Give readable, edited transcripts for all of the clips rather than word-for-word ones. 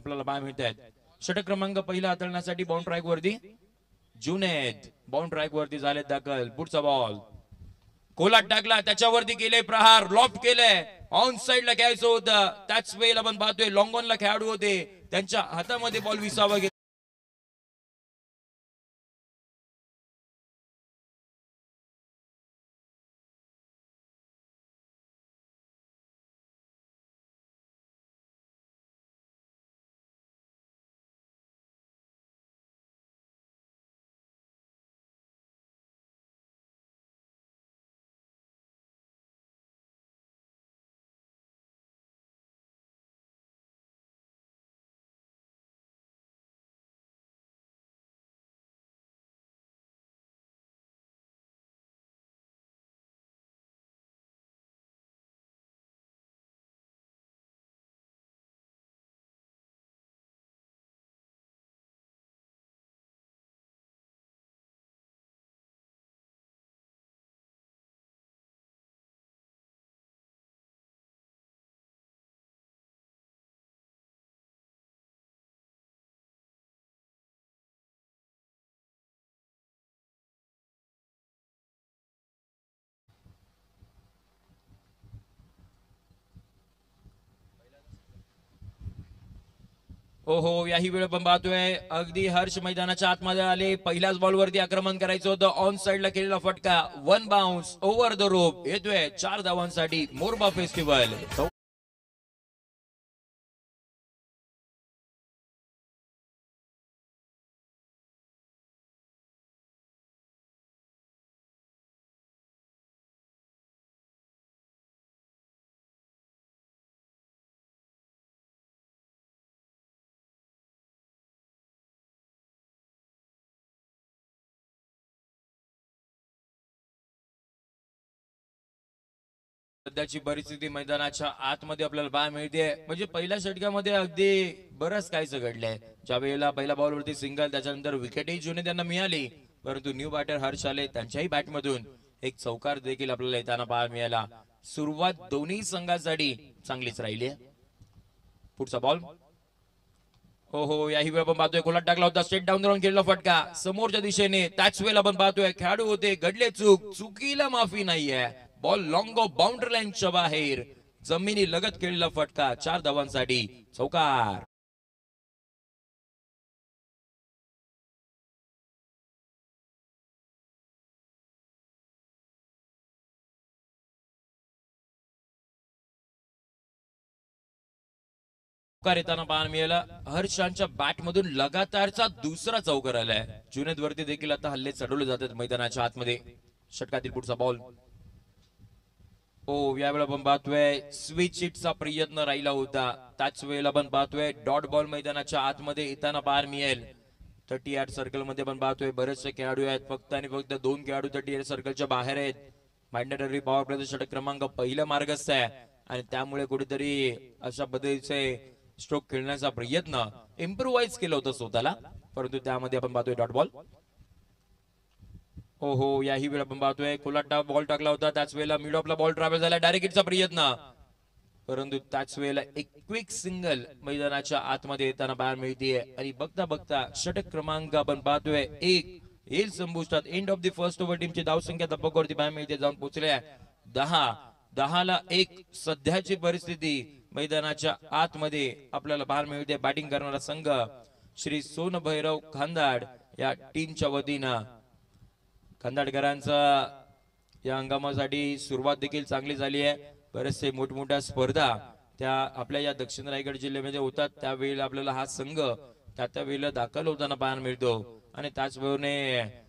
आपल्याला पाहायला मिळत आहेत. षटक क्रमांक पहिला हाताळण्यासाठी बाउंड ट्रॅक वरती जुनेद बाउंड ट्रॅक वरती झाले दाखल. पुढचा बॉल कोलाट टाकला, त्याच्यावरती केले प्रहार, लॉफ्ट केले, ऑन साइडला घ्यायचं होतं. त्याच वेळेला आपण पाहतोय लॉंग ऑनला खेळाडू होते, त्यांच्या हातामध्ये बॉल विसावा गेला. हो, याही वेळ आपण पाहतोय अगदी हर्ष मैदानाच्या आतमध्ये आले. पहिल्याच बॉल वरती आक्रमण करायचं होतं. ऑन साइडला केलेला फटका, one bounce over the rope येतोय 4 धावांसाठी मोरबा फेस्टिवल. सध्याची परिस्थिती मैदानाच्या आतमध्ये आपल्याला पाहायला मिळते. म्हणजे पहिल्या षटकामध्ये अगदी बरंच काहीच घडलंय. ज्या वेळेला पहिल्या बॉलवरती सिंगल, त्याच्यानंतर विकेटही जुने त्यांना मिळाली, परंतु न्यू बॅटर हर्ष आले, त्यांच्याही बॅटमधून एक चौकार देखील आपल्याला येताना पाहायला मिळाला. सुरुवात दोन्ही संघांसाठी चांगलीच राहिली. पुढचा बॉल याही वेळ आपण पाहतोय कोलाट टाकला होता, स्ट्रेट डाऊन राऊंड केलेला फटका समोरच्या दिशेने. त्याच वेळेला आपण पाहतोय खेळाडू होते, घडले चूक, चुकीला माफी नाहीये. बॉल लॉंग ऑफ बाउंड्री लाईनच्या बाहेर जमिनी लगत केलेला फटका 4 धावांसाठी चौकार. येताना पाहायला मिळालं. हर्षांच्या बॅट मधून लगातारचा दुसरा चौकार आलाय. जुनेद वरती देखील आता हल्ले चढवले जातात मैदानाच्या आतमध्ये. षटकातील पुढचा बॉल यावेळेला आपण पाहतोय स्विच हिटचा प्रयत्न राहिला होता. त्याच वेळेला आपण पाहतोय डॉट बॉल मैदानाच्या आतमध्ये येताना पाहायला मिळेल. 38 सर्कल मध्ये आपण पाहतोय बरेचसे खेळाडू आहेत. फक्त आणि फक्त 2 खेळाडू 38 सर्कलच्या बाहेर आहेत. मॅन्डेटरी पॉवर प्लेचा षटक क्रमांक पहिला मार्गस्थ आहे आणि त्यामुळे कुठेतरी अशा पद्धतीचे स्ट्रोक खेळण्याचा प्रयत्न इम्प्रोवाइज केलं होतं स्वतःला, परंतु त्यामध्ये आपण पाहतोय डॉट बॉल. याही वेळा आपण पाहतोय कोलाटा बॉल टाकला होता, त्याच वेळेला मिड ऑफला बॉल ट्रॅव्हल झाला, डायरेक्ट हिटचा प्रयत्न, परंतु त्याच वेळेला एक क्विक सिंगल मैदानाच्या आतमध्ये येताना बाहेर मिळते. आणि बघता बघता षटक क्रमांक आपण पाहतोय 1 येईल संपुष्टात. End of the first over टीमची धावसंख्या धप्पकवरती बाहेर मिळते, जाऊन पोहोचल्या 10ला 1. सध्याची परिस्थिती मैदानाच्या आतमध्ये आपल्याला बाहेर मिळते. बॅटिंग करणारा संघ श्री सोन भैरव खांदाड या टीमच्या वतीनं. खांदाडकरांचा या हंगामासाठी सुरुवात देखील चांगली झाली आहे. बरेचसे मोठमोठ्या स्पर्धा त्या आपल्या या दक्षिण रायगड जिल्ह्यामध्ये होतात, त्यावेळेला आपल्याला हा संघ त्या वेळेला दाखल होताना पाहायला मिळतो. आणि त्याचबरोबर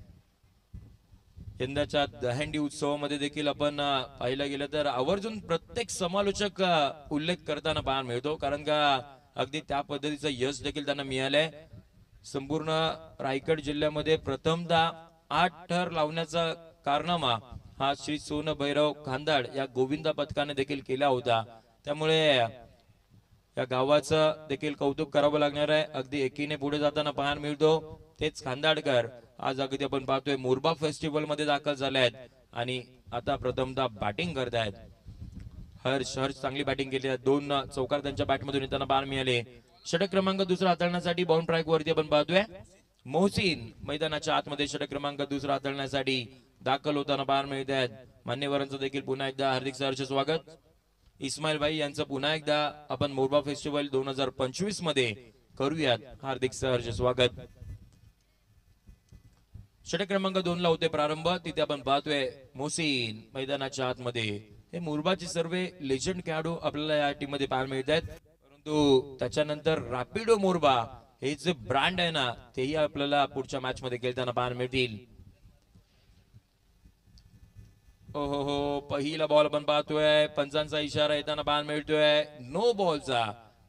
यंदाच्या दहंडी उत्सवामध्ये देखील आपण पाहिलं गेलं तर आवर्जून प्रत्येक समालोचक उल्लेख करताना पाहायला मिळतो, कारण का अगदी त्या पद्धतीचं यश देखील त्यांना मिळालंय. संपूर्ण रायगड जिल्ह्यामध्ये प्रथमतः 8 ठर लावण्याचा कारनामा हा श्री सोन भैरव खांदाड या गोविंदा पथकाने देखील केला होता. त्यामुळे या गावाचं देखील कौतुक करावं लागणार आहे. अगदी एकीने पुढे जाताना पाहायला मिळतो. तेच खांदाडकर आज अगदी आपण पाहतोय मोरबा फेस्टिवल मध्ये दाखल झाले आहेत आणि आता प्रथमतः बॅटिंग करतायत. हर्ष चांगली बॅटिंग केली आहे. 2 चौकार त्यांच्या बॅटमधून येताना पाहायला मिळाले. षटक क्रमांक दुसरा हाताळण्यासाठी बाउंड ट्रॅक वरती आपण पाहतोय मोहसिन मैदानाच्या आतमध्ये षटक क्रमांक दुसरा हाताळण्यासाठी दाखल होताना पाहायला मिळत आहेत. मान्यवरांचं देखील पुन्हा एकदा हार्दिक सहर्ष स्वागत. इस्माईल भाई यांचं पुन्हा एकदा आपण मोरबा फेस्टिवल 2025 मध्ये करूयात हार्दिक सहर्ष स्वागत. षटक क्रमांक 2 ला होते प्रारंभ. तिथे आपण पाहतोय मोहसिन मैदानाच्या आतमध्ये. हे मोरबाचे सर्व लेजंड खेळाडू आपल्याला या टीम मध्ये पाहायला मिळत आहेत. परंतु त्याच्यानंतर रॅपिडो मोरबा हे जे ब्रँड आहे ना तेही आपल्याला पुढच्या मॅच मध्ये खेळताना पाहायला मिळतील. हो पहिला बॉल आपण पाहतोय. पंचांचा इशारा येताना पाहायला मिळतोय. नो बॉलचा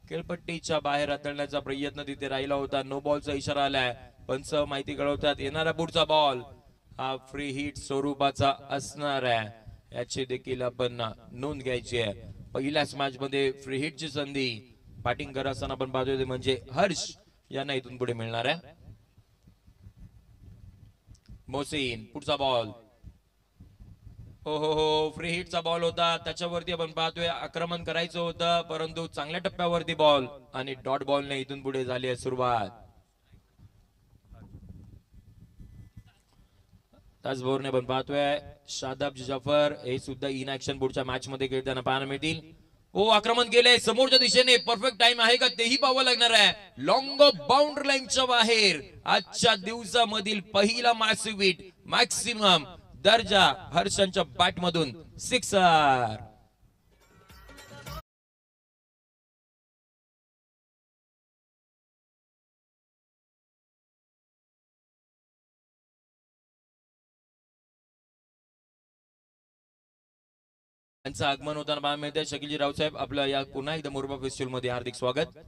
खेळपट्टीच्या बाहेर हाताळण्याचा प्रयत्न तिथे राहिला होता. नो बॉलचा इशारा आलाय. पंच माहिती कळवतात येणारा पुढचा बॉल हा फ्री हिट स्वरूपाचा असणार आहे. याची देखील आपण नोंद घ्यायची आहे. पहिल्याच मॅच मध्ये फ्री हिटची संधी बॅटिंग करत असताना आपण पाहतोय ते म्हणजे हर्ष यांना इथून पुढे मिळणार आहे. मोहसिन पुढचा बॉल. हो फ्री हिटचा बॉल होता. त्याच्यावरती आपण पाहतोय आक्रमण करायचं होतं परंतु चांगल्या टप्प्यावरती बॉल आणि डॉट बॉलने इथून पुढे झाली आहे सुरुवात. त्याचबरोबर आपण पाहतोय शादाब जाफर हे सुद्धा इन ऍक्शन पुढच्या मॅच मध्ये खेळताना पाहायला मिळतील. आक्रमण केले समोरच्या दिशेने. परफेक्ट टाइम आहे का तेही पाहावं लागणार आहे. लॉंग बाउंड्री लाईनच्या बाहेर आजच्या दिवसामधील पहिला मॅसिव्ह हिट मॅक्सिमम दर्जा हर्षांच्या बॅट मधून सिक्सर. त्यांचं आगमन होताना पाहायला मिळते. शकीलजी रावसाहेब आपलं या पुन्हा एकदा मोरबा फेस्टिवल मध्ये हार्दिक स्वागत.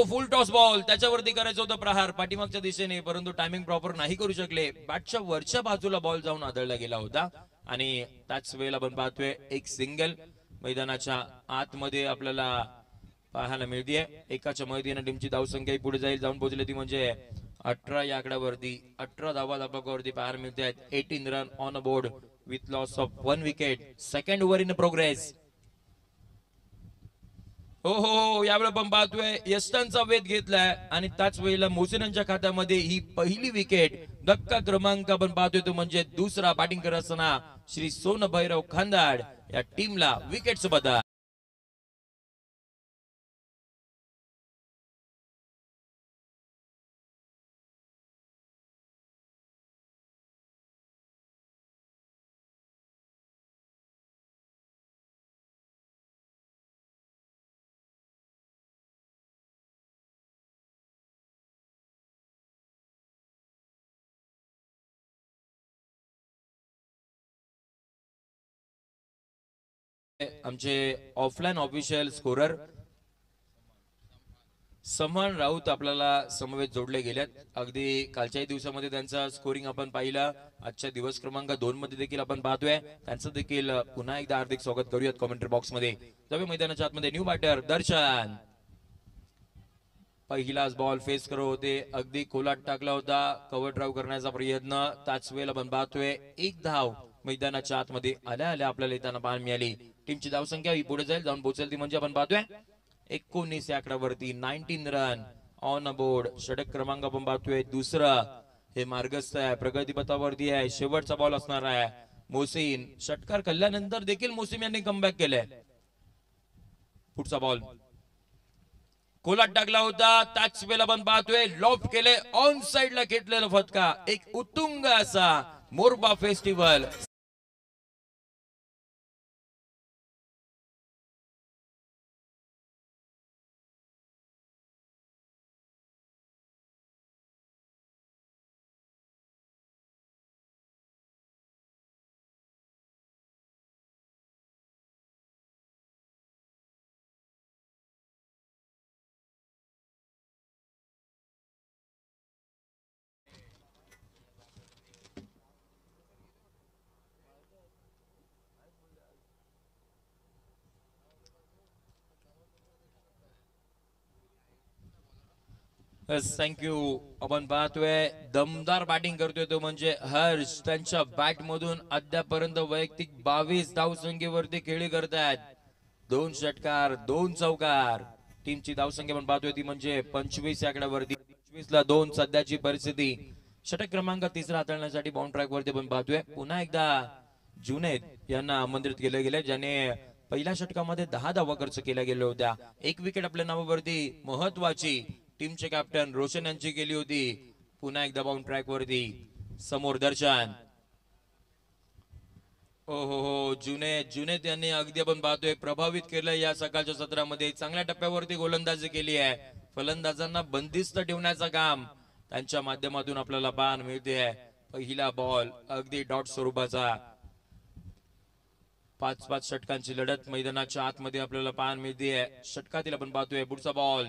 फुल टॉस बॉल. त्याच्यावरती करायचं होतं प्रहार पाठीमागच्या दिशेने परंतु टायमिंग प्रॉपर नाही करू शकले. बॅटच्या वरच्या बाजूला बॉल जाऊन आदळला गेला होता आणि त्याच वेळेला आपण पाहतोय एक सिंगल मैदानाच्या आतमध्ये आपल्याला पाहायला मिळते. एकाच्या मदतीने टीमची धावसंख्या पुढे जाईल जाऊन पोहोचली ती म्हणजे 18 या आकड्यावरती 18 धावा धाबावरती पाहायला मिळते आहेत. 18 run on a board with loss of 1 wicket. Second over in progress. यावेळेला पण पाहतोय यष्टांचा वेध घेतलाय आणि त्याच वेळेला मोहसिनांच्या खात्यामध्ये ही पहिली विकेट. धक्का क्रमांक आपण पाहतोय तो म्हणजे दुसरा. बॅटिंग करत असताना श्री सोन भैरव खांदाड या टीमला विकेट बदल. आमचे ऑफलाईन ऑफिशियल स्कोरर समान राऊत आपल्याला समवेत जोडले गेलेत. अगदी कालच्याही दिवसामध्ये त्यांचा स्कोरिंग आपण पाहिलं. आजच्या दिवस क्रमांक 2 मध्ये देखील आपण पाहतोय. त्यांचं देखील पुन्हा एकदा हार्दिक स्वागत करूयात कमेंट्री बॉक्स मध्ये. जाऊया मैदानाच्या आतमध्ये. न्यू बॅटर दर्शन पहिलाच बॉल फेस करत होते. अगदी कोलाट टाकला होता. कव्हर ड्राईव्ह करण्याचा प्रयत्न. त्याच वेळेला आपण पाहतोय एक धाव मैदानाच्या आतमध्ये आल्या आल्या आपल्याला येताना पाहायला मिळाली. टीमची धावसंख्या ही पुढे जाईल जाऊन पोहोचेल ती म्हणजे आपण पाहतोय 19 या आकड्यावरती 19 रन ऑन अ बोर्ड. षटक क्रमांक आपण पाहतोय दुसरं. हे मार्गस्थ आहे प्रगतीपथावरती आहे. शेवटचा बॉल असणार आहे. मोहसिन षटकार कल्यानंतर देखील मोहसिन यांनी कमबॅक केलंय. पुढचा बॉल कोलाट टाकला होता. त्याच वेळेला आपण पाहतोय लॉफ्ट केले. ऑन साइडला घेतलेला फटका. एक उत्तुंग असा मोरबा फेस्टिवल थँक्यू. आपण पाहतोय दमदार बॅटिंग करतोय तो म्हणजे हर्ष. त्यांच्या बॅट मधून अद्यापर्यंत वैयक्तिक 22 धावसंख्येवरती खेळी करतायत. 2 षटकार 2 चौकार. टीमची धावसंख्या पण पाहतोय ती म्हणजे 25 या आकड्यावरती. 25 ला 2 सध्याची परिस्थिती. षटक क्रमांक तिसरा हाताळण्यासाठी बाउंड ट्रॅक वरती पण पाहतोय पुन्हा एकदा जुनैद यांना आमंत्रित केले गेले, ज्याने पहिल्या षटकामध्ये 10 धावा खर्च केल्या गेल्या होत्या. एक विकेट आपल्या नावावरती महत्वाची टीमचे कॅप्टन रोशन यांची केली होती. पुन्हा एकदा बाउंड ट्रॅक वरती समोर दर्शन. हो जुनेद यांनी अगदी आपण पाहतोय प्रभावित केलं या सकाळच्या सत्रामध्ये. चांगल्या टप्प्यावरती गोलंदाजी केली आहे. फलंदाजांना बंदिस्त ठेवण्याचं काम त्यांच्या माध्यमातून आपल्याला पाहायला मिळते. पहिला बॉल अगदी डॉट स्वरूपाचा. 5-5 षटकांची लढत मैदानाच्या आतमध्ये आपल्याला पाहायला मिळते. षटकातील आपण पाहतोय पुढचा बॉल.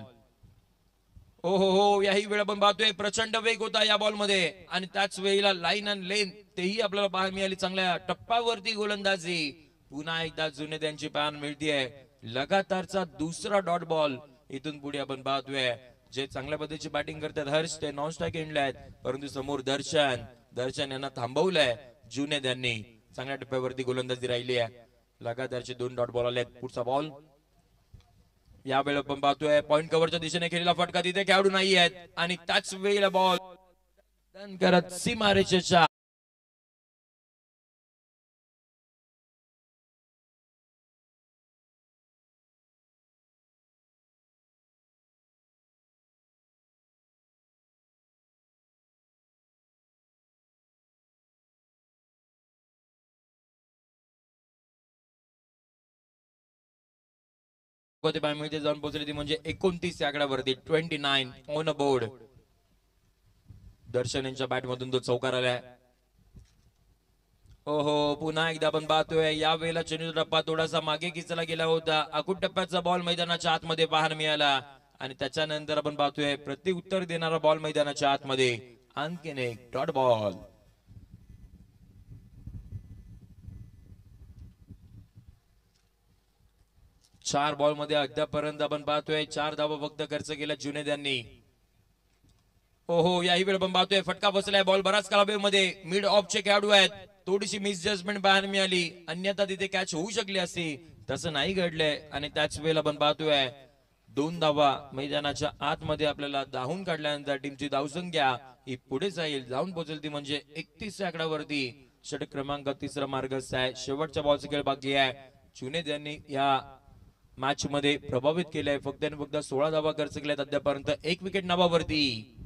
हो याही वेळ आपण पाहतोय प्रचंड वेग होता या बॉल मध्ये आणि त्याच वेळेला लाईन अँड लेन तेही आपल्याला पाहायला मिळाली. चांगल्या टप्प्यावरती गोलंदाजी पुन्हा एकदा जुनेद यांची पाहायला मिळतीये. लगातारचा दुसरा डॉट बॉल इथून पुढे आपण पाहतोय. जे चांगल्या पद्धतीची बॅटिंग करतात हर्ष ते नॉन स्ट्राईक एंडला आहेत, परंतु समोर दर्शन यांना थांबवलंय जुनेद यांनी. चांगल्या टप्प्यावरती गोलंदाजी राहिली आहे. लगातारचे 2 डॉट बॉल आले. पुढचा बॉल यावेळेला आपण पाहतोय पॉइंट कव्हरच्या दिशेने खेळलेला फटका तिथे खेळाडू नाही आहेत आणि त्याच वेळेला बॉल करत सीमारेषेच्या मध्ये जाऊन पोहोचली ती म्हणजे 29 या आकड्यावरती. 29 ऑन अ बोर्ड. दर्शन यांच्या बॅट मधून तो चौकार आलाय. पुन्हा एकदा आपण पाहतोय या वेळेला चेंडूचा टप्पा थोडासा मागे खेचला गेला होता. आखूट टप्प्याचा बॉल मैदानाच्या आतमध्ये पाहायला मिळाला आणि त्याच्यानंतर आपण पाहतोय प्रत्युत्तर देणारा बॉल मैदानाच्या आतमध्ये. आणखीन एक डॉट बॉल. 4 बॉल मध्ये अद्यापर्यंत आपण पाहतोय 4 धावा फक्त खर्च केल्या जुनेद यांनी. याही वेळ आपण पाहतोय फटका बसलाय. बॉल बराच काळ मध्ये मिड ऑफचे खेळाडू आहेत. थोडीशी मिस जजमेंट पाहायला मिळाली, अन्यथा तिथे कॅच होऊ शकली असती. तसं नाही घडलंय आणि त्याच वेळेला आपण पाहतोय 2 धावा मैदानाच्या आतमध्ये आपल्याला धावून काढल्यानंतर टीमची धावसंख्या ही पुढे जाऊन पोहोचेल ती म्हणजे 31 या आकड्यावरती. षटक क्रमांक तिसरा मार्गस्थ आहे. शेवटच्या बॉलचा खेळ बाकी आहे. जुनेद यांनी या मॅच मध्ये प्रभावित केलंय. फक्त आणि फक्त 16 धावा खर्च केल्यात अद्यापर्यंत. 1 विकेट नावावरती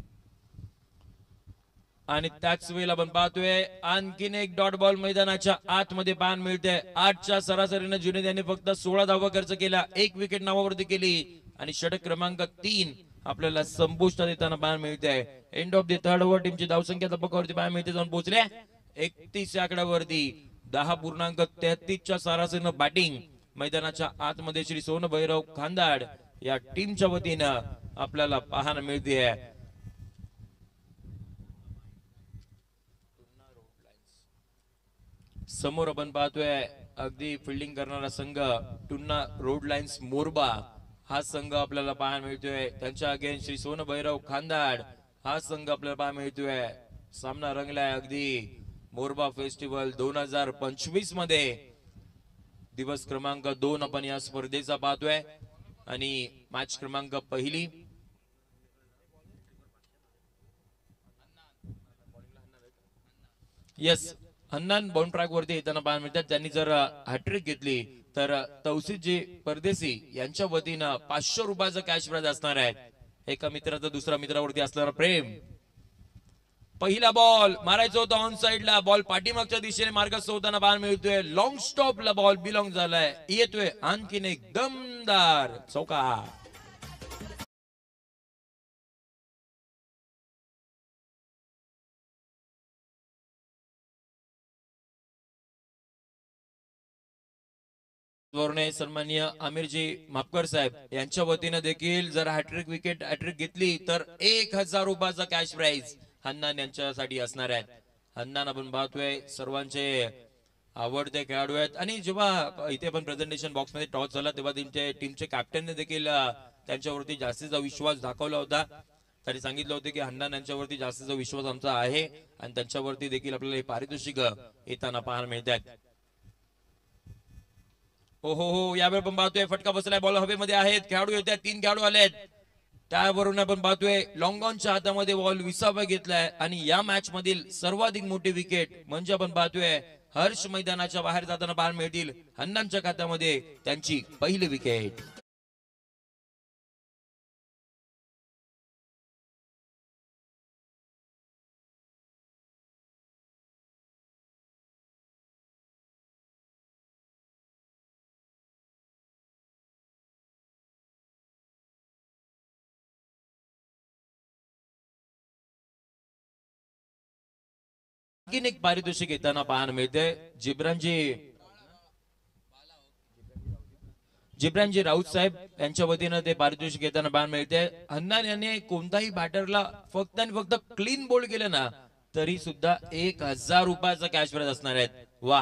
आणि त्याच वेळेला आपण पाहतोय आणखीन एक डॉट बॉल मैदानाच्या आतमध्ये पाहायला मिळते. 8च्या सरासरीने जुनेद यांनी फक्त 16 धावा खर्च केला, 1 विकेट नावावरती केली आणि षटक क्रमांक 3 आपल्याला संपुष्टात येताना पाहायला मिळते. End of the third over टीमची धावसंख्या तबक्कावरती पाहायला मिळते जाऊन पोहोचल्या 31 आकड्यावरती. 10.33च्या सरासरीने बॅटिंग मैदानाच्या आतमध्ये श्री सोन भैरव खांदाड या टीमच्या वतीनं आपल्याला पाहायला मिळते. समोर आपण पाहतोय अगदी फिल्डिंग करणारा संघ टुन्ना रोड लाईन्स मोरबा हा संघ आपल्याला पाहायला मिळतोय. त्यांच्या अगेन्स्ट श्री सोन भैरव खांदाड हा संघ आपल्याला पाहायला मिळतोय. सामना रंगलाय अगदी मोरबा फेस्टिवल 2025 मध्ये. दिवस क्रमांक 2 आपण या स्पर्धेचा पाहतोय आणि मॅच क्रमांक पहिली. यस हन्नान बाउंड ट्रॅक वरती येताना पाहायला मिळतात. त्यांनी जर हॅट्रिक घेतली तर तौसिफजी परदेशी यांच्या वतीनं 500 रुपयाचं कॅश प्राइज असणार आहे. एका मित्राचं दुसऱ्या मित्रावरती असणारा प्रेम. पहिला बॉल मारायचा होता ऑन साइडला. बॉल पाठीमागच्या दिशेने मार्गस्थ होताना पाहायला मिळतोय. लॉंग स्टॉपला बॉल बिलॉंग झालाय. येतोय आणखीन एक दमदार चौकार. सन्माननीय आमिरजी मापकर साहेब यांच्या वतीनं देखील जर हॅट्रिक घेतली तर 1000 रुपयाचा कॅश प्राइज हन्नान यांच्यासाठी असणार आहे. हन्नान आपण पाहतोय सर्वांचे आवडते खेळाडू आहेत आणि जेव्हा इथे पण प्रेझेंटेशन बॉक्स मध्ये टॉस झाला तेव्हा टीमचे कॅप्टनने देखील त्यांच्यावरती जास्तीचा विश्वास दाखवला होता. त्यांनी सांगितलं होतं की हन्नान यांच्यावरती जास्तीचा विश्वास आमचा आहे आणि त्यांच्यावरती देखील आपल्याला हे पारितोषिक येताना पाहायला मिळतात. हो हो हो, यावेळी पण पाहतोय फटका बसलाय, बॉल हवेमध्ये आहेत, खेळाडू येतात, 3 खेळाडू आलेत. त्यावरून आपण पाहतोय लॉंगॉनच्या हातामध्ये बॉल 20वा घेतलाय आणि या मॅच मधील सर्वाधिक मोठी विकेट म्हणजे आपण पाहतोय हर्ष मैदानाच्या बाहेर जाताना पाहायला मिळतील. हन्नांच्या खात्यामध्ये त्यांची पहिली विकेट. आणखीन एक पारितोषिक येताना पाहायला मिळते. जिब्रानजी राऊत साहेब यांच्या वतीनं ते पारितोषिक येताना पाहायला मिळते. हन्नान यांनी कोणताही बॅटरला फक्त आणि फक्त क्लीन बोल्ड केलं ना तरी सुद्धा 1000 रुपयाचा कॅश प्राइज असणार आहेत. वा,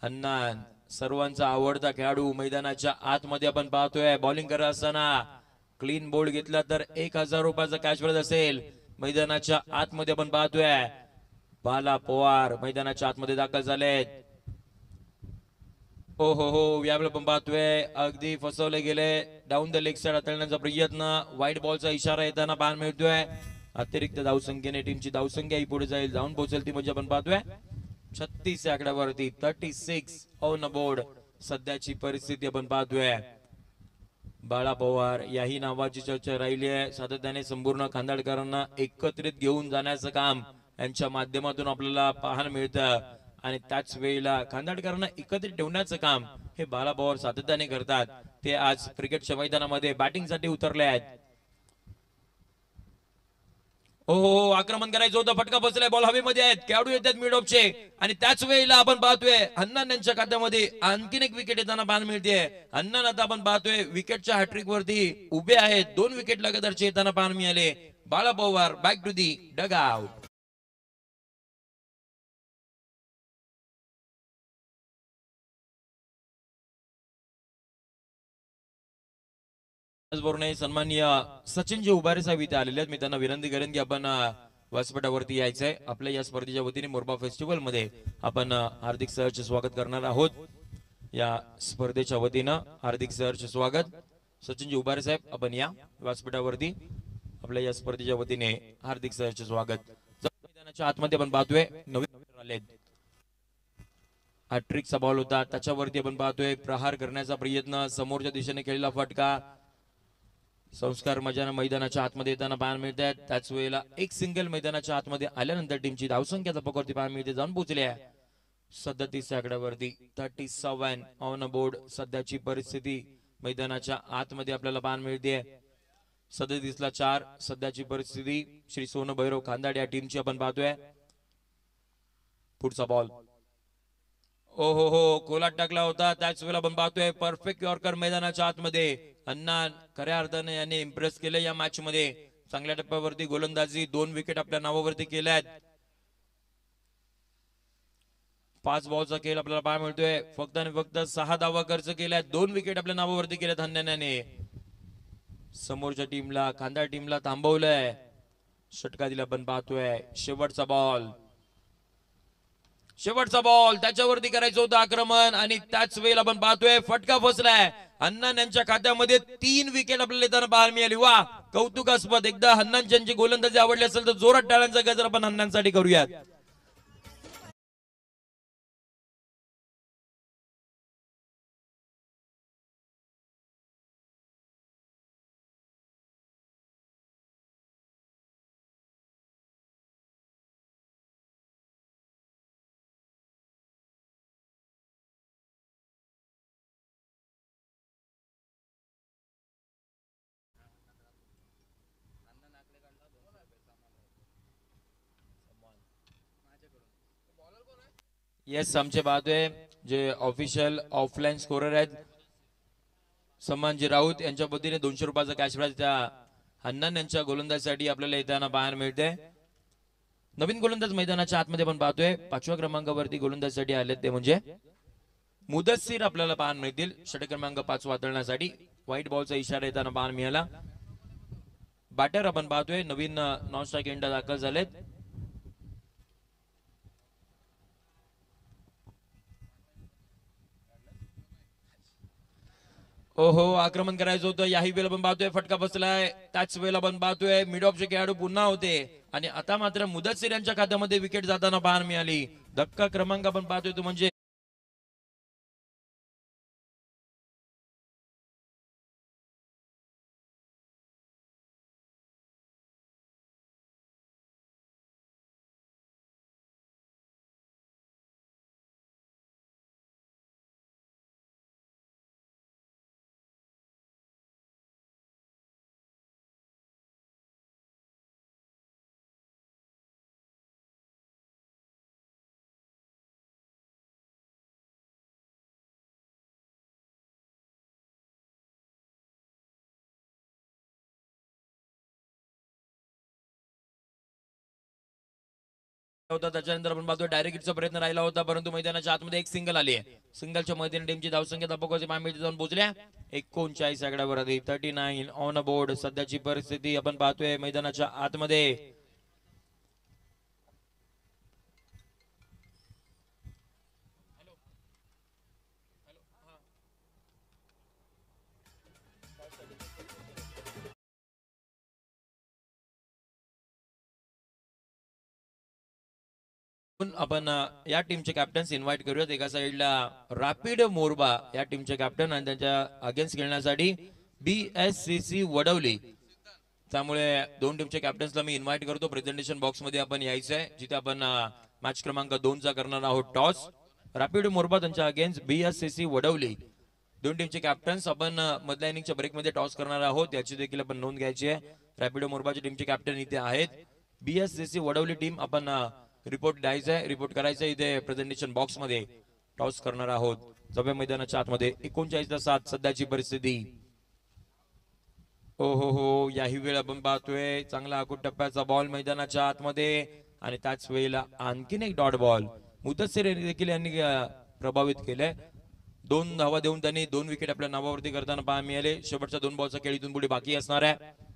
हन्नान सर्वांचा आवडता खेळाडू मैदानाच्या आतमध्ये आपण पाहतोय. बॉलिंग करत असताना क्लीन बोल्ड घेतला तर 1000 रुपयाचा कॅश प्राइज असेल. मैदानाच्या आतमध्ये आपण पाहतोय बाला पवार मैदानाच्या आतमध्ये दाखल झालेत. हो हो हो, यावेळेला पण पाहतोय अगदी फसवले गेले. डाऊन द लेग साइड हाताळण्याचा प्रयत्न, व्हाईट बॉलचा इशारा येताना पाहायला मिळतोय. अतिरिक्त धावसंख्येने टीमची धावसंख्या ही पुढे जाईल, जाऊन पोहोचेल ती म्हणजे आपण पाहतोय 36 या आकड्यावरती 36 ऑन बोर्ड. सध्याची परिस्थिती आपण पाहतोय बाळा पवार याही नावाची चर्चा राहिली आहे. सातत्याने संपूर्ण खांदाडकरांना एकत्रित घेऊन जाण्याचं काम यांच्या माध्यमातून आपल्याला पाहायला मिळतं आणि त्याच वेळेला खांदाडकरांना एकत्रित ठेवण्याचं काम हे बाळा पवार सातत्याने करतात. ते आज क्रिकेटच्या मैदानामध्ये बॅटिंगसाठी उतरले आहेत. हो हो, आक्रमण करायचं होतं, फटका बसलाय, बॉल हवेमध्ये आहेत, खेळाडू येतात मिड ऑफचे आणि त्याच वेळेला आपण पाहतोय हन्नान यांच्या खात्यामध्ये आणखीन एक विकेट येताना पाहायला मिळते. हन्नान आता आपण पाहतोय विकेटच्या हॅट्रिक वरती उभे आहेत. 2 विकेट लगातारचे येताना पाहायला मिळाले. Bala Pawar back to the dugout. त्याचबरोबर सन्माननीय सचिनजी उभारे साहेब इथे आलेले आहेत. मी त्यांना विनंती करेन की आपण व्यासपीठावरती यायचंय. आपल्या या स्पर्धेच्या वतीने मोरबा फेस्टिवल मध्ये आपण हार्दिक सहर्ष स्वागत करणार आहोत. या स्पर्धेच्या वतीनं हार्दिक सहर्ष स्वागत. सचिनजी उभारे साहेब आपण या व्यासपीठावरती. आपल्या या स्पर्धेच्या वतीने हार्दिक सहर्ष स्वागत. मैदानाच्या आतमध्ये आपण पाहतोय नवीन आले हॅट्रिकचा बॉल होता, त्याच्यावरती आपण पाहतोय प्रहार करण्याचा प्रयत्न, समोरच्या दिशेने केलेला फटका. संस्कार मैदानाच्या आतमध्ये येताना पाहायला मिळतात. त्याच वेळेला एक सिंगल मैदानाच्या आतमध्ये आल्यानंतर टीमची धावसंख्या पकडती पाहायला मिळते, जाऊन पोहोचली आहे 37 आकड्यावरती 37 ऑन बोर्ड. सध्याची परिस्थिती मैदानाच्या आतमध्ये आपल्याला पाहायला मिळते 37ला 4. सध्याची परिस्थिती श्री सोन भैरव खांदाड या टीमची आपण पाहतोय. पुढचा बॉल ओ हो हो, कोलाट टाकला होता, त्याच वेळेला आपण पाहतोय परफेक्ट यॉर्कर मैदानाच्या आतमध्ये. हन्नान खऱ्या अर्थाने याने इम्प्रेस केले या मॅच मध्ये. चांगल्या टप्प्यावरती गोलंदाजी, 2 विकेट आपल्या नावावरती केल्यात. 5 बॉलचा खेळ आपल्याला पाहायला मिळतोय. फक्त आणि फक्त 6 धावा खर्च केल्यात, 2 विकेट आपल्या नावावरती केल्यात हन्नाने. समोरच्या टीमला खांदा टीमला थांबवलंय. षटका दिला आपण पाहतोय. शेवटचा बॉल त्याच्यावरती करायचं होतं आक्रमण आणि त्याच वेळेला आपण पाहतोय फटका फसलाय. हन्नान यांच्या खात्यामध्ये 3 विकेट आपल्याला येताना पाहायला मिळाली. वा, कौतुकास्पद. एकदा हन्नान यांची गोलंदाजी आवडली असेल तर जोरात टाळ्यांचा गजर आपण हन्नानसाठी करूयात. येस, आमचे पाहतोय जे ऑफिशियल ऑफलाईन स्कोरर आहेत सम्मानजी राऊत यांच्या पद्धतीने 200 रुपयाचा कॅश प्राइज त्या हन्नान यांच्या गोलंदाजीसाठी आपल्याला येताना पाहायला मिळते. नवीन गोलंदाज मैदानाच्या आतमध्ये पण पाहतोय 5व्या क्रमांकावरती गोलंदाजीसाठी आले ते म्हणजे मुदस्सीर आपल्याला पाहायला मिळतील. षटक क्रमांक 5 वादळण्यासाठी व्हाईट बॉलचा इशारा येताना पाहायला मिळाला. बॅटर आपण पाहतोय नवीन नॉन स्ट्राइक एंडा दाखल झालेत. ओहो, आक्रमण करायचं होतं. याही वेळेला पण पाहतोय फटका बसलाय. त्याच वेळेला पण पाहतोय मिड ऑफचे खेळाडू पुन्हा होते आणि आता मात्र मुदस्सीर यांच्या खात्यामध्ये विकेट जाताना पाहायला मिळाली. धक्का क्रमांक आपण पाहतोय तो म्हणजे होता. त्याच्यानंतर आपण पाहतोय डायरेक्ट हिटचा प्रयत्न राहिला होता, परंतु मैदानाच्या आतमध्ये एक सिंगल आली आहे. सिंगलच्या मैदानी टीमची धावसंख्या धपकवायची मामिती जाऊन पोहोचल्या 39 आकड्यावर आधी 39 ऑन बोर्ड. सध्याची परिस्थिती आपण पाहतोय मैदानाच्या आतमध्ये आपण या टीमचे कॅप्टन्स इन्व्हाइट करूयात. एका साइडला रॅपिड मोरबा या टीमचे कॅप्टन आणि त्यांच्या अगेन्स्ट खेळण्यासाठी BSCC वडवली. त्यामुळे दोन टीमच्या कॅप्टन्सला मी इन्व्हाइट करतो. प्रेझेंटेशन बॉक्स मध्ये आपण यायचं आहे, जिथे आपण मॅच क्रमांक 2 चा करणार आहोत टॉस. रॅपिड मोरबा त्यांच्या अगेन्स्ट BSCC वडवली. दोन टीमचे कॅप्टन्स आपण मधल्या इनिंगच्या ब्रेकमध्ये टॉस करणार आहोत, याची देखील आपण नोंद घ्यायची आहे. रॅपिडो मोरबाची टीमचे कॅप्टन इथे आहेत. BSCC वडवली टीम आपण रिपोर्ट द्यायचा आहे, रिपोर्ट करायचा इथे प्रेझेंटेशन बॉक्स मध्ये टॉस करणार आहोत. जव्या मैदानाच्या आतमध्ये 39-7 सध्याची परिस्थिती. हो हो हो, याही वेळ आपण पाहतोय चांगला आखूट टप्प्याचा बॉल मैदानाच्या आतमध्ये आणि त्याच वेळेला आणखीन एक डॉट बॉल. मुदस्सीर देखील यांनी प्रभावित केलंय. 2 धावा देऊन त्यांनी 2 विकेट आपल्या नावावरती करताना पाहायला मिळाले. शेवटच्या 2 बॉलचा खेळ इथून पुढे बाकी असणार आहे.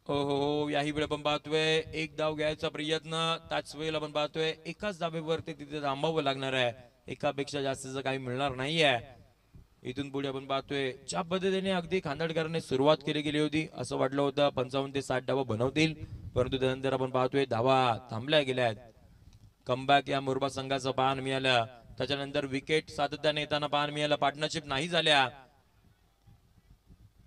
हो हो हो, याही वेळ आपण पाहतोय एक धाव घ्यायचा प्रयत्न. त्याच वेळेला आपण पाहतोय एकाच धावेवरती तिथे थांबावं लागणार आहे. एकापेक्षा जास्तीचं काही मिळणार नाहीये. इथून पुढे आपण पाहतोय ज्या पद्धतीने अगदी खांदाडकरांनी सुरुवात केली गेली होती, असं वाटलं होतं 55 ते 60 धावा बनवतील, परंतु त्यानंतर आपण पाहतोय धावा थांबल्या गेल्या आहेत. कमबॅक या मुरबा संघाचं पाहायला मिळालं. त्याच्यानंतर विकेट सातत्याने येताना पाहायला मिळालं. पार्टनरशिप नाही झाल्या,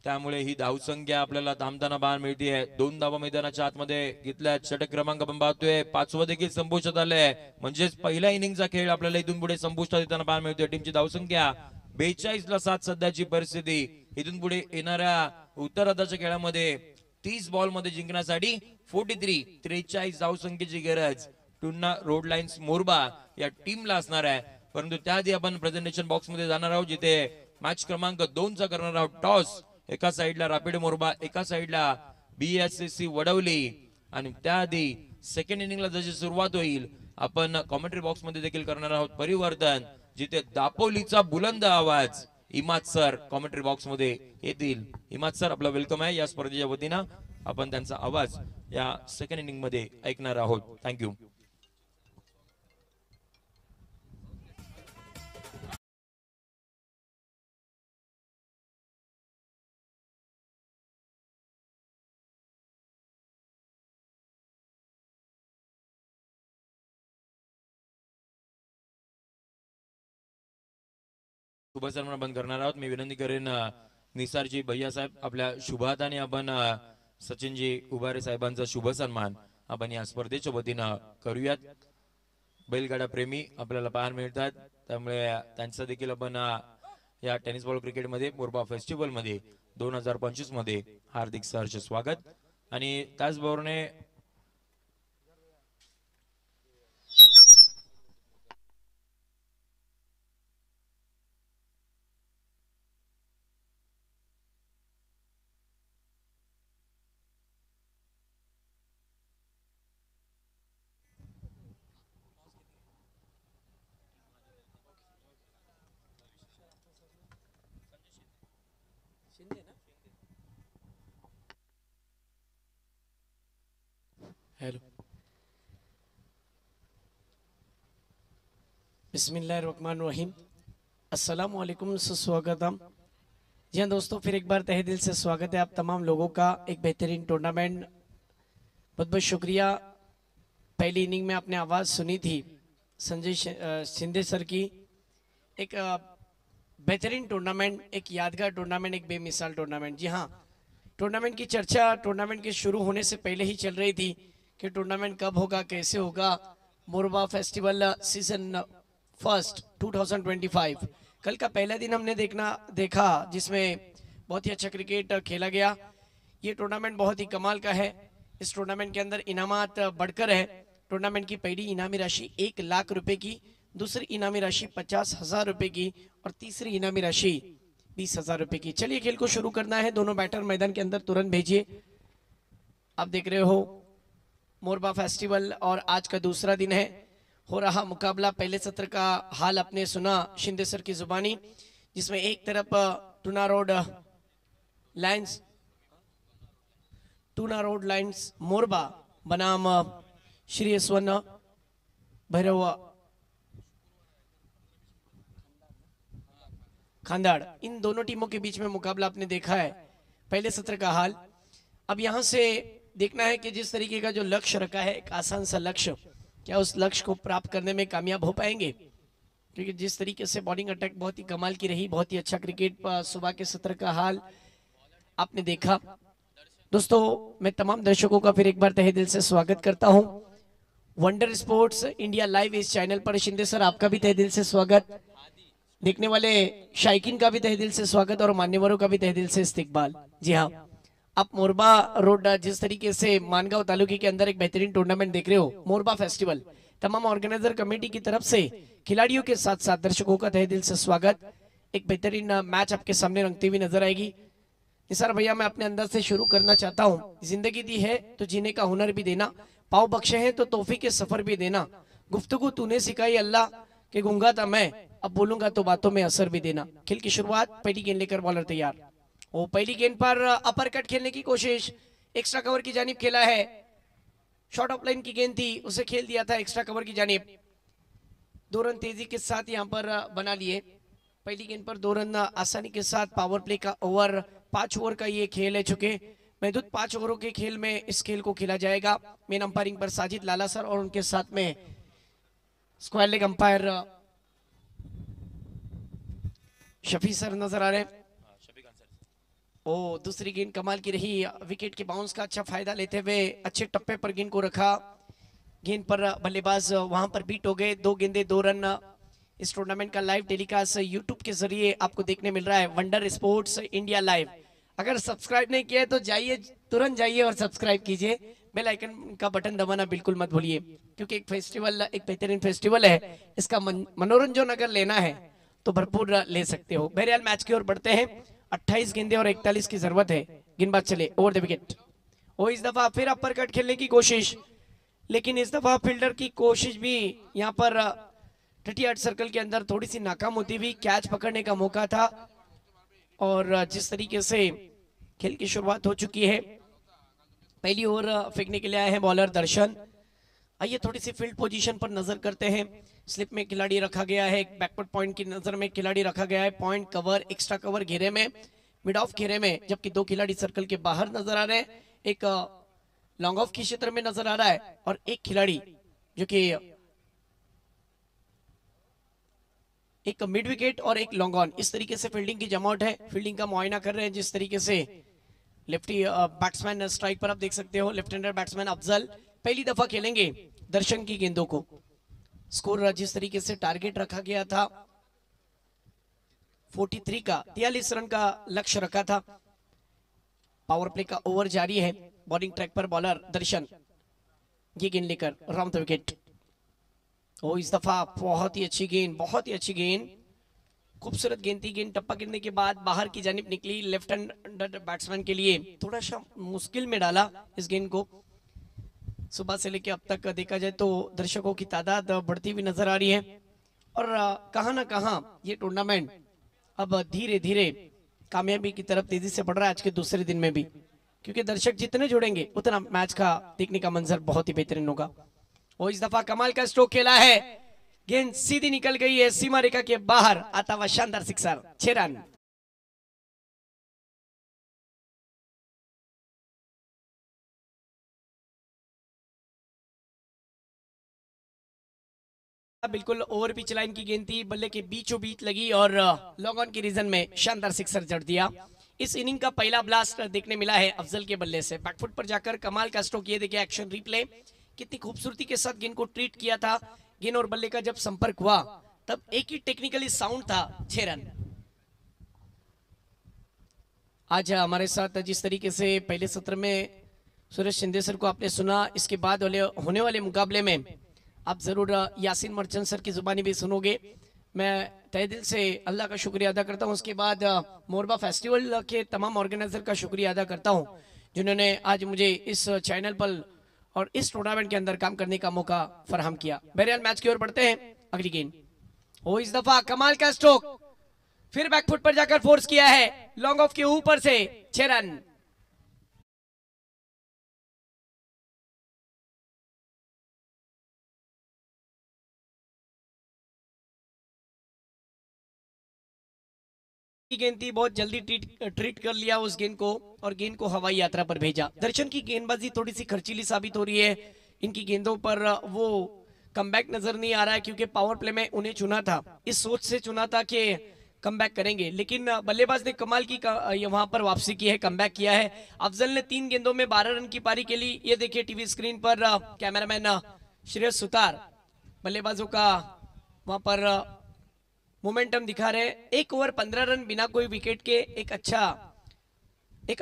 त्यामुळे ही धावसंख्या आपल्याला थांबताना पाहायला मिळते. 2 धावा मैदानाच्या आतमध्ये घेतल्या. षटक क्रमांक आपण पाहतोय 5वं देखील संपुष्टात आलंय. म्हणजेच पहिल्या इनिंगचा खेळ आपल्याला इथून पुढे संपुष्टात येताना पाहायला मिळतोय. टीमची धावसंख्या 42-7 सध्याची परिस्थिती. इथून पुढे येणाऱ्या उत्तरार्धाच्या खेळामध्ये 30 बॉल मध्ये जिंकण्यासाठी 43 धावसंख्येची गरज पुन्हा रोड लाईन्स मोरबा या टीमला असणार आहे. परंतु त्याआधी आपण प्रेझेंटेशन बॉक्स मध्ये जाणार आहोत, जिथे मॅच क्रमांक 2 चा करणार आहोत टॉस. एका साइडला रॅपिड मोरबा, एका साइडला BSCC वडवली. आणि त्याआधी सेकंड इनिंगला जशी सुरुवात होईल, आपण कॉमेंट्री बॉक्स मध्ये देखील करणार आहोत परिवर्तन, जिथे दापोलीचा बुलंद आवाज इमाद सर कॉमेंट्री बॉक्स मध्ये येतील. इमाद सर, आपलं वेलकम आहे या स्पर्धेच्या वतीनं. आपण त्यांचा आवाज या सेकंड इनिंग मध्ये ऐकणार आहोत. थँक्यू. शुभ सन्मान बंद करणार आहोत. मी विनंती करेन निसारजी भैया साहेब आपल्या शुभ हाताने आपण सचिनजी उभारे साहेबांचा शुभ सन्मान आपण या स्पर्धेच्या वतीनं करूयात. बैलगाडा प्रेमी आपल्याला पाहायला मिळतात, त्यामुळे त्यांचं देखील आपण या टेनिस बॉल क्रिकेट मध्ये मोरबा फेस्टिवल मध्ये 2025 मध्ये हार्दिक सहर्ष स्वागत. आणि त्याचबरोबर हेलो, बिस्मिल्लाहिर्रहमानिर्रहीम. अस्सलाम वालेकुम, सुस्वागतम। जी हाँ दोस्तों, फिर एक बार तहे दिल से स्वागत है आप तमाम लोगों का एक बेहतरीन टूर्नामेंट। बहुत बहुत शुक्रिया। पहली इनिंग में आपने आवाज़ सुनी थी संजय शिंदे सर की। एक बेहतरीन टूर्नामेंट, एक यादगार टूर्नामेंट, एक बेमिसाल टूर्नामेंट। जी हाँ, टूर्नामेंट की चर्चा टूर्नामेंट के शुरू होने से पहले ही चल रही थी कि टूर्नामेंट कब होगा, कैसे होगा। मोरबा फेस्टिवल सीजन फर्स्ट 2025 कल का पहला दिन हमने देखा जिसमें बहुत ही अच्छा क्रिकेट खेला गया। ये टूर्नामेंट बहुत ही कमाल का है। इस टूर्नामेंट के अंदर इनामात बढ़कर है। टूर्नामेंट की पहली इनामी राशि 1 लाख रुपए की, दूसरी इनामी राशि 50,000 रुपए की और तीसरी इनामी राशि 20,000 रुपए की। चलिए खेल को शुरू करना है। दोनों बैटर मैदान के अंदर तुरंत भेजिए। आप देख रहे हो मोरबा फेस्टिवल और आज का दूसरा दिन है। हो रहा मुकाबला, पहले सत्र का हाल आपने सुना शिंदे सर की जुबानी, जिसमें एक तरफ टूना रोड लाइन्स मोरबा बनाम श्री स्वर्ण भैरव खांदाड़, इन दोनों टीमों के बीच में मुकाबला आपने देखा है पहले सत्र का हाल। अब यहां से देखना है कि जिस तरीके का जो लक्ष्य रखा है, एक आसान सा लक्ष्य, क्या उस लक्ष्य को प्राप्त करने में कामयाब हो पाएंगे। क्योंकि जिस तरीके से बॉलिंग अटैक बहुत ही कमाल की रही, बहुत ही अच्छा क्रिकेट सुबह के सत्र का हाल आपने देखा। दोस्तों, मैं तमाम दर्शकों का फिर एक बार तहे दिल से स्वागत करता हूं वंडर स्पोर्ट्स इंडिया लाइव इस चैनल पर। शिंदे सर, आपका भी तहे दिल से स्वागत। देखने वाले शायकीन का भी तहे दिल से स्वागत और मान्यवरों का भी तहे दिल से इस्तकबाल। जी हाँ, आप मोरबा रोड जिस तरीके से मानगांव तालुके के अंदर एक बेहतरीन टूर्नामेंट देख रहे हो, मोरबा फेस्टिवल, तमाम ऑर्गेनाइजर कमेटी की तरफ से खिलाड़ियों के साथ साथ दर्शकों का तहे दिल से स्वागत। एक बेहतरीन मैच आपके सामने रंगती हुई नजर आएगी। निसार भैया, मैं अपने अंदर से शुरू करना चाहता हूँ। जिंदगी दी है तो जीने का हुनर भी देना, पाव बख्शे हैं तो तोहफे के सफर भी देना, गुफ्तगू तूने सिखाई अल्लाह के गूंगा था मैं, अब बोलूंगा तो बातों में असर भी देना। खेल की शुरुआत, पहली गेंद लेकर बॉलर तैयार। वो पहली गेंद पर अपर कट खेलने की कोशिश, एक्स्ट्रा कवर की जानिब खेला है। शॉर्ट ऑफ लाइन की गेंद थी, उसे खेल दिया था एक्स्ट्रा कवर की जानिब। 2 रन तेजी के साथ यहां पर बना लिए। पहली गेंद पर 2 रन आसानी के साथ। पावर प्ले का ओवर, 5 ओवर का ये खेल है। चुके महदूद 5 ओवरों के खेल में इस खेल को खेला जाएगा। मेन अंपायरिंग पर साजिद लाला सर और उनके साथ में square leg umpire Shafi sir नजर आ रहे हैं। ओ, दूसरी गेंद कमाल की रही। विकेट के बाउंस का अच्छा फायदा लेते हुए अच्छे टप्पे पर गेंद को रखा। गेंद पर बल्लेबाज वहां पर बीट हो गए। 2 गेंदे 2 रन। इस टूर्नामेंट का लाइव टेलीकास्ट यूट्यूब के जरिए आपको देखने मिल रहा है, वंडर स्पोर्ट्स इंडिया लाइव। अगर सब्सक्राइब नहीं किया है तो जाइए, तुरंत जाइए और सब्सक्राइब कीजिए। बेल आइकन का बटन दबाना बिल्कुल मत भूलिए, क्योंकि एक फेस्टिवल, एक बेहतरीन फेस्टिवल है। इसका मनोरंजन अगर लेना है तो भरपूर ले सकते हो। बहरहाल मैच की ओर बढ़ते हैं। 28 गेंदे और 41 की जरूरत है। गेंदबाज चले ओवर द विकेट। ओ, इस दफा फिर अपर कट खेलने की कोशिश, लेकिन इस दफा फील्डर की कोशिश भी यहाँ पर 38 सर्कल के अंदर थोड़ी सी नाकाम होती हुई। कैच पकड़ने का मौका था और जिस तरीके से खेल की शुरुआत हो चुकी है। पहली ओवर फेंकने के लिए आए हैं बॉलर दर्शन। आइए थोड़ी सी फील्ड पोजीशन पर नजर करते हैं। स्लिप में खिलाड़ी रखा गया है, एक बैकवर्ड पॉइंट की नजर में खिलाड़ी रखा गया है, पॉइंट कवर, एक्स्ट्रा कवर घेरे में, मिड ऑफ घेरे में, जबकि 2 खिलाड़ी सर्कल के बाहर नजर आ रहे हैं। एक लॉन्ग ऑफ के क्षेत्र में नजर आ रहा है और एक खिलाड़ी जो कि एक मिड विकेट और एक लॉन्ग ऑन, इस तरीके से फील्डिंग की जमावट है। फील्डिंग का मुआयना कर रहे हैं जिस तरीके से लेफ्टी बैट्समैन स्ट्राइक पर आप देख सकते हो, लेफ्ट हैंडर बैट्समैन अफजल पहली दफा खेलेंगे दर्शन की गेंदों को। स्कोर जिस तरीके से टारगेट रखा गया था 43 का, 43 रन का लक्ष्य रखा था। पावर प्ले का ओवर जारी है। बॉलिंग ट्रैक पर बॉलर दर्शन, ये गेंद लेकर राउंड द विकेट। ओ, इस दफा बहुत ही अच्छी गेंद, बहुत ही अच्छी गेंद, खूबसूरत गेंद थी। गेंद टप्पा गिरने के बाद बाहर की जानिब निकली। लेफ्ट हैंड बैट्समैन के लिए थोड़ा सा मुश्किल में डाला इस गेंद को। सुबह से लेकर अब तक देखा जाए तो दर्शकों की तादाद बढ़ती हुई नजर आ रही है और कहां ना कहां ये टूर्नामेंट अब धीरे धीरे कामयाबी की तरफ तेजी से बढ़ रहा है आज के दूसरे दिन में भी, क्योंकि दर्शक जितने जुड़ेंगे उतना मैच का देखने का मंजर बहुत ही बेहतरीन होगा। और इस दफा कमाल का स्ट्रोक खेला है। गेंद सीधी निकल गई है सीमा रेखा के बाहर, आता हुआ शानदार सिक्सर, 6 रन। बिल्कुल ओवर पिच लाइन की गेंद थी, बल्ले के बीचों बीच लगी और लॉन्ग ऑन की रीजन में शानदार सिक्सर जड़ दिया। इस इनिंग का पहला ब्लास्ट देखने मिला है अफजल के बल्ले से, बैकफुट पर जाकर कमाल का स्ट्रोक। ये देखिए एक्शन रिप्ले, कितनी खूबसूरती के साथ गेंद को ट्रीट किया था। गेंद और बल्ले का जब संपर्क हुआ तब एक ही टेक्निकली साउंड था, 6 रन। आज हमारे साथ जिस तरीके से पहले सत्र में सुरेश शिंदे सर को आपने सुना, इसके बाद होने वाले मुकाबले में आप जरूर यासीन मर्चेंट सर की जुबानी भी सुनोगे। मैं तहे दिल से अल्लाह का शुक्रिया अदा करता हूं, उसके बाद मोरबा फेस्टिवल के तमाम ऑर्गेनाइजर का शुक्रिया अदा करता हूं जिन्होंने आज मुझे इस चैनल पर और इस टूर्नामेंट के अंदर काम करने का मौका फराहम किया। बहरहाल मैच की ओर बढ़ते हैं। अगली गेंद, ओ इस दफा कमाल का स्ट्रोक, फिर बैकफुट पर जाकर फोर्स किया है लॉन्ग ऑफ के ऊपर से, 6 रन। गेंद थी, बहुत जल्दी ट्रीट कर लिया उस गेंद को और गेंद को हवाई यात्रा पर भेजा। दर्शन की गेंदबाजी थोड़ी सी खर्चीली साबित हो रही है, इनकी गेंदों पर वो कमबैक नजर नहीं आ रहा है क्योंकि पावर प्ले में उन्हें चुना था, इस सोच से चुना था कि कमबैक करेंगे, लेकिन बल्लेबाज ने कमाल की वहां पर वापसी की है, कमबैक किया है। अफजल ने 3 गेंदों में 12 रन की पारी के लिए। ये देखिए टीवी स्क्रीन पर कैमरामैन श्रेयस सुतार बल्लेबाजों का वहां पर मोमेंटम दिखा रहे। 1 ओवर 15 रन बिना कोई विकेट के, एक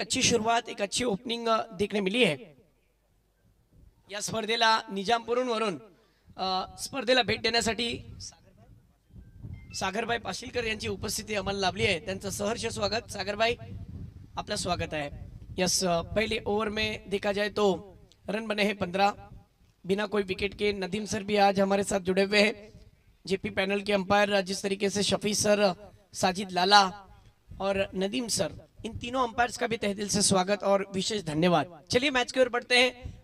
अच्छी शुरुआत, एक अच्छी ओपनिंग देखने मिली है। या स्पर्धेला निजामपूरहून वरून स्पर्धेला भेट देण्यासाठी सागरभाई पाशीलकर यांची उपस्थिती आम्हाला लाभली आहे, त्यांचं सहर्ष स्वागत। सागरभाई आपला स्वागत है। यस, पहले ओवर में देखा जाए तो रन बने हैं 15 बिना कोई विकेट के। नदीम सर भी आज हमारे साथ जुड़े हुए हैं, जेपी पैनल के अंपायर जिस तरीके से शफी सर, साजिद लाला और नदीम सर, इन तीनों अंपायर्स का भी तहे दिल से स्वागत और विशेष धन्यवाद। चलिए मैच की ओर बढ़ते हैं।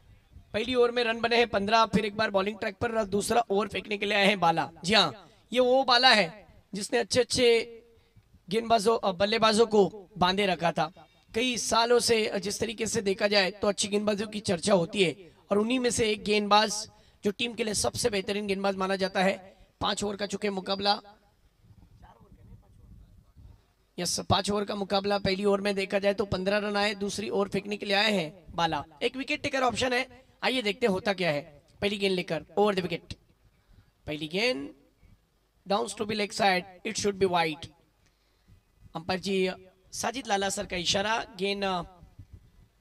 पहली ओवर में रन बने हैं 15, फिर एक बार बॉलिंग ट्रैक पर दूसरा ओवर फेंकने के लिए आए हैं बाला। जी हाँ, ये वो बाला है जिसने अच्छे अच्छे गेंदबाजों बल्लेबाजों को बांधे रखा था। कई सालों से जिस तरीके से देखा जाए तो अच्छी गेंदबाजों की चर्चा होती है और उन्हीं में से एक गेंदबाज जो टीम के लिए सबसे बेहतरीन गेंदबाज माना जाता है। 5 ओवर का चुके मुकाबला, यस 5 ओवर का मुकाबला। पहली ओवर में देखा जाए तो 15 रन आए, दूसरी ओवर फेंकने के लिए आए हैं बाला। एक विकेट टेकर ऑप्शन है, आइए देखते होता क्या है। पहली गेंद लेकर ओवर द विकेट, पहली गेंद downs to be leg side, it should be wide. Umpire ji Sajid Lala sir का इशारा, गेंद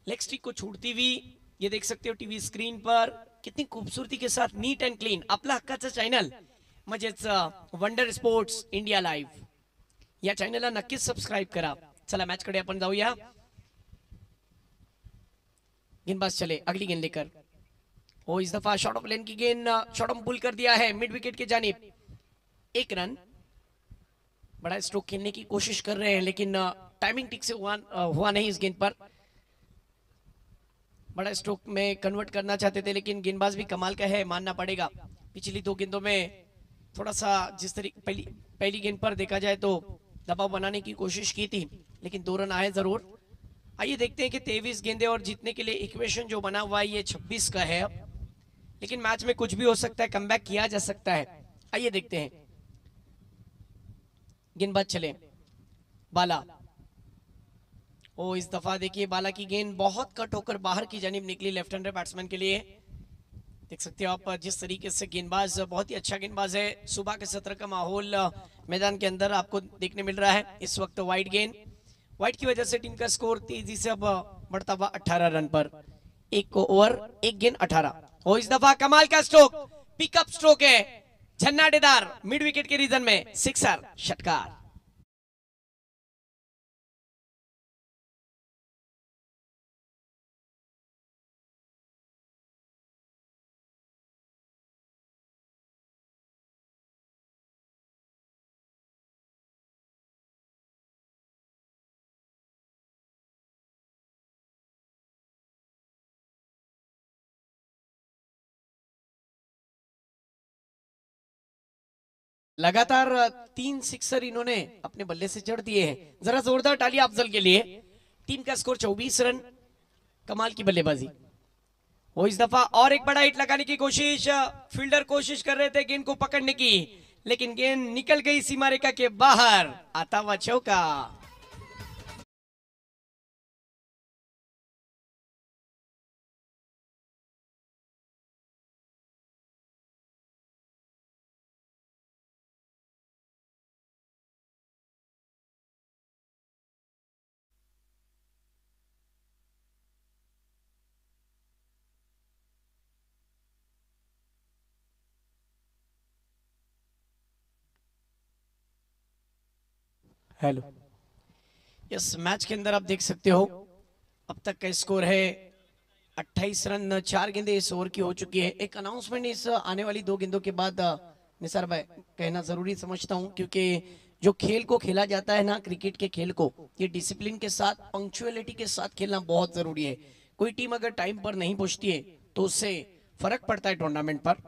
लेग स्टिक को छूटती हुई, ये देख सकते हो टीवी स्क्रीन पर कितनी खूबसूरती के साथ, नीट एंड क्लीन। आपला हक्काचं चॅनल म्हणजेच वंडर स्पोर्ट्स इंडिया लाईव्ह या चॅनलला नक्कीच सबस्क्राईब करा। चला मैच कडे आपण जाऊया। गेंदबाज चले अगली गेंद लेकर, ओ इस दफा शॉर्ट ऑफ लेन की गेंद, शॉर्ट ऑफ पुल कर दिया है मिड विकेट के जानिब, 1 रन। बड़ा स्ट्रोक खेलने की कोशिश कर रहे हैं लेकिन टाइमिंग ठीक से हुआ नहीं इस गेंद पर। बड़ा स्ट्रोक में कन्वर्ट करना चाहते थे लेकिन गेंदबाज भी कमाल का है, मानना पड़ेगा। पिछली 2 गेंदों में थोड़ा सा जिस तरीके पहली गेंद पर देखा जाए तो दबाव बनाने की कोशिश की थी लेकिन 2 रन आए जरूर। आइए देखते हैं कि 23 गेंदे और जीतने के लिए इक्वेशन जो बना हुआ है ये 26 का है, लेकिन मैच में कुछ भी हो सकता है, कमबैक किया जा सकता है। आइए देखते हैं। गेंदबाज चले बाला, ओ इस दफा देखिए बाला की गेंद बहुत कट होकर बाहर की जानिब निकली लेफ्ट हैंडर बैट्समैन के लिए। देख सकते हो आप जिस तरीके से गेंदबाज बहुत ही अच्छा गेंदबाज है। सुबह के सत्र का माहौल मैदान के अंदर आपको देखने मिल रहा है। इस वक्त वाइड गेंद, वाइड की वजह से टीम का स्कोर तेजी से अब बढ़ता हुआ 18 रन पर। 1 ओवर 1 गेंद 18। और इस दफा कमाल का स्ट्रोक, पिकअप स्ट्रोक है, झन्नाटेदार मिड विकेट के रीजन में, सिक्सर, षटकार। लगातार 3 सिक्सर इन्होंने अपने बल्ले से जड़ दिए हैं। जरा जोरदार तालियां अफजल के लिए। टीम का स्कोर 24 रन। कमाल की बल्लेबाजी। वो इस दफा और एक बड़ा हिट लगाने की कोशिश, फील्डर कोशिश कर रहे थे गेंद को पकड़ने की, लेकिन गेंद निकल गई सीमा रेखा के बाहर। आता हुआ चौका। हेलो। इस मैच के अंदर आप देख सकते हो अब तक का स्कोर है 28 रन। 4 गेंदें इस ओवर की हो चुकी है। एक अनाउंसमेंट इस आने वाली 2 गेंदों के बाद निसार भाई कहना जरूरी समझता हूं, क्योंकि जो खेल को खेला जाता है ना, क्रिकेट के खेल को, ये डिसिप्लिन के साथ, पंक्चुअलिटी के साथ खेलना बहुत जरूरी है। कोई टीम अगर टाइम पर नहीं पहुंचती है तो उससे फर्क पड़ता है टूर्नामेंट पर।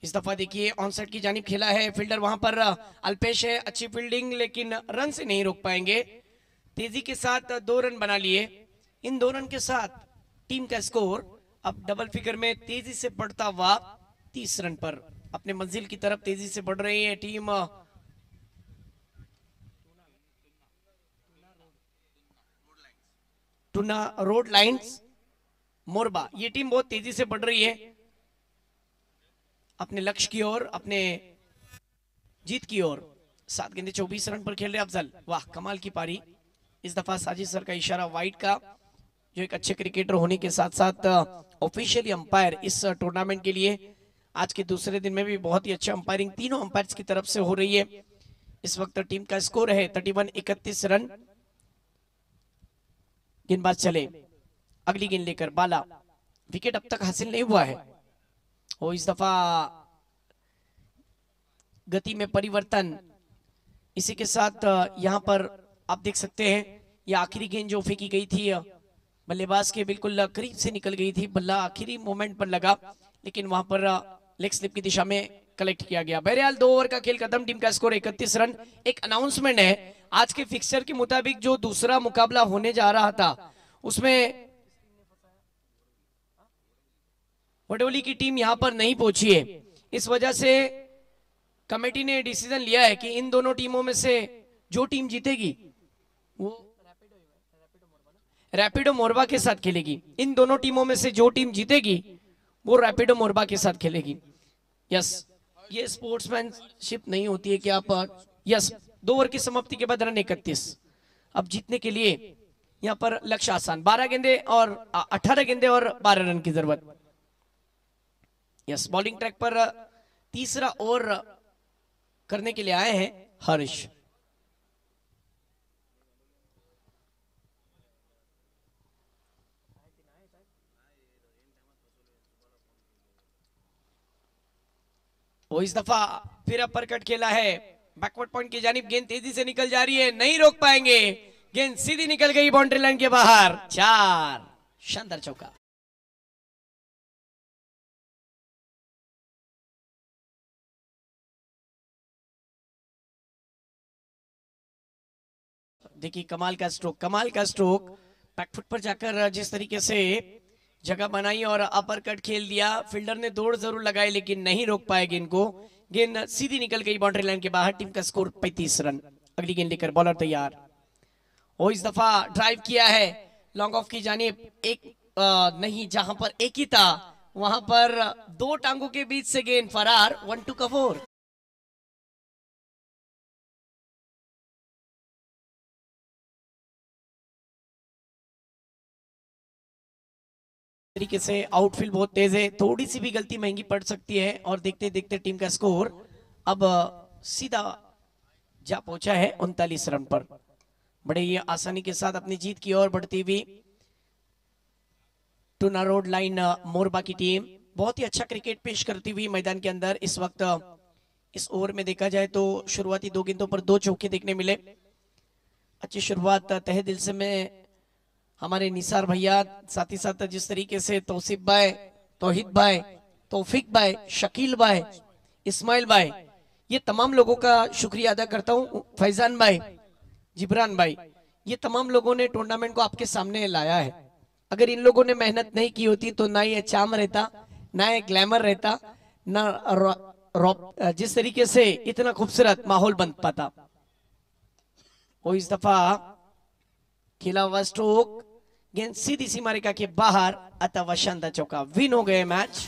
इस दफा देखिए ऑन साइड की जानिब खेला है, फील्डर वहां पर अल्पेश है। अच्छी फील्डिंग, लेकिन रन से नहीं रोक पाएंगे। तेजी के साथ 2 रन बना लिए। इन 2 रन के साथ टीम का स्कोर अब डबल फिगर में तेजी से बढ़ता हुआ 30 रन पर अपने मंजिल की तरफ तेजी से बढ़ रही है टीम। टूना रोड लाइंस मोरबा, ये टीम बहुत तेजी से बढ़ रही है अपने लक्ष्य की ओर, अपने जीत की ओर। 7 गेंदे 24 रन पर खेल रहे अफजल। वाह, कमाल की पारी। इस दफा साजिद सर का इशारा वाइड का, जो एक अच्छे क्रिकेटर होने के साथ साथ ऑफिशियली अंपायर इस टूर्नामेंट के लिए। आज के दूसरे दिन में भी बहुत ही अच्छा अंपायरिंग तीनों अंपायर्स की तरफ से हो रही है। इस वक्त टीम का स्कोर है 31 रन। गेंदबाज चले, अगली गेंद लेकर बाला। विकेट अब तक हासिल नहीं हुआ है। और इस दफा गति में परिवर्तन, इसी के साथ यहां पर आप देख सकते हैं ये आखिरी गेंद जो फेंकी गई थी बल्लेबाज के बिल्कुल करीब से निकल गई थी। बल्ला आखिरी मोमेंट पर लगा, लेकिन वहां पर लेग स्लिप की दिशा में कलेक्ट किया गया। बहरहाल 2 ओवर का खेल खत्म। टीम का स्कोर 31 रन। एक अनाउंसमेंट है, आज के फिक्सचर के मुताबिक जो दूसरा मुकाबला होने जा रहा था उसमें वडोली की टीम यहां पर नहीं पहुंची है। इस वजह से कमेटी ने डिसीजन लिया है कि इन दोनों टीमों में से जो टीम जीतेगी वो रैपिडो मोरबा के साथ खेलेगी। इन दोनों टीमों में से जो टीम जीतेगी वो रैपिडो मोरबा के साथ खेलेगी। यस, ये स्पोर्ट्समैनशिप नहीं होती है कि आप यस 2 ओवर की समाप्ति के बाद रन 31। अब जीतने के लिए यहां पर लक्ष्य आसान, 12 गेंदे और 18 गेंदे और 12 रन की जरूरत। यस, बॉलिंग ट्रैक पर तीसरा ओवर करने के लिए आए हैं हर्ष। वो इस दफा फिर अपर कट खेला है, बैकवर्ड पॉइंट की जानिब गेंद तेजी से निकल जा रही है, नहीं रोक पाएंगे। गेंद सीधी निकल गई बाउंड्री लाइन के बाहर। 4, शानदार चौका। देखिए कमाल का स्ट्रोक, कमाल का स्ट्रोक। बैकफुट पर जाकर जिस तरीके से जगह बनाई और अपर कट खेल दिया। फील्डर ने दौड़ जरूर लगाई लेकिन नहीं रोक पाए गेंद को। गेंद सीधी निकल गई बाउंड्री लाइन के बाहर। टीम का स्कोर 35 रन। अगली गेंद लेकर बॉलर तैयार। और इस दफा ड्राइव किया है लॉन्ग ऑफ की जानिब। एक नहीं, जहां पर एक ही था वहां पर 2 टांगों के बीच से गेंद फरार। 1-2 का 4। तरीके से आउटफील्ड बहुत तेज है, थोड़ी सी भी गलती महंगी पड़ सकती है। और देखते देखते टीम का स्कोर अब सीधा जा पहुंचा है 39 रन पर। बड़े ही आसानी के साथ अपनी जीत की ओर बढ़ती हुई टूना रोड लाइन मोरबा की टीम बहुत ही अच्छा क्रिकेट पेश करती हुई मैदान के अंदर। इस वक्त इस ओवर में देखा जाए तो शुरुआती 2 गेंदों पर 2 चौके देखने मिले। अच्छी शुरुआत तहे दिल से मैं हमारे निसार भैया, साथ ही साथ जिस तरीके से तौसीफ भाई, तौहीद भाई, तौफीक भाई, शकील भाई, इस्माइल भाई, ये तमाम लोगों का शुक्रिया अदा करता हूँ। फैजान भाई, जिब्रान भाई, ये तमाम लोगों ने टूर्नामेंट को आपके सामने लाया है। अगर इन लोगों ने मेहनत नहीं की होती तो ना ये चाम रहता, ना ये ग्लैमर रहता, ना जिस तरीके से इतना खूबसूरत माहौल बन पाता। वो इस दफा खेला हुआ स्ट्रोक, गेंद सीधी सीमा रेखा के बाहर, अतः शानदार चौका, विन हो गए मैच।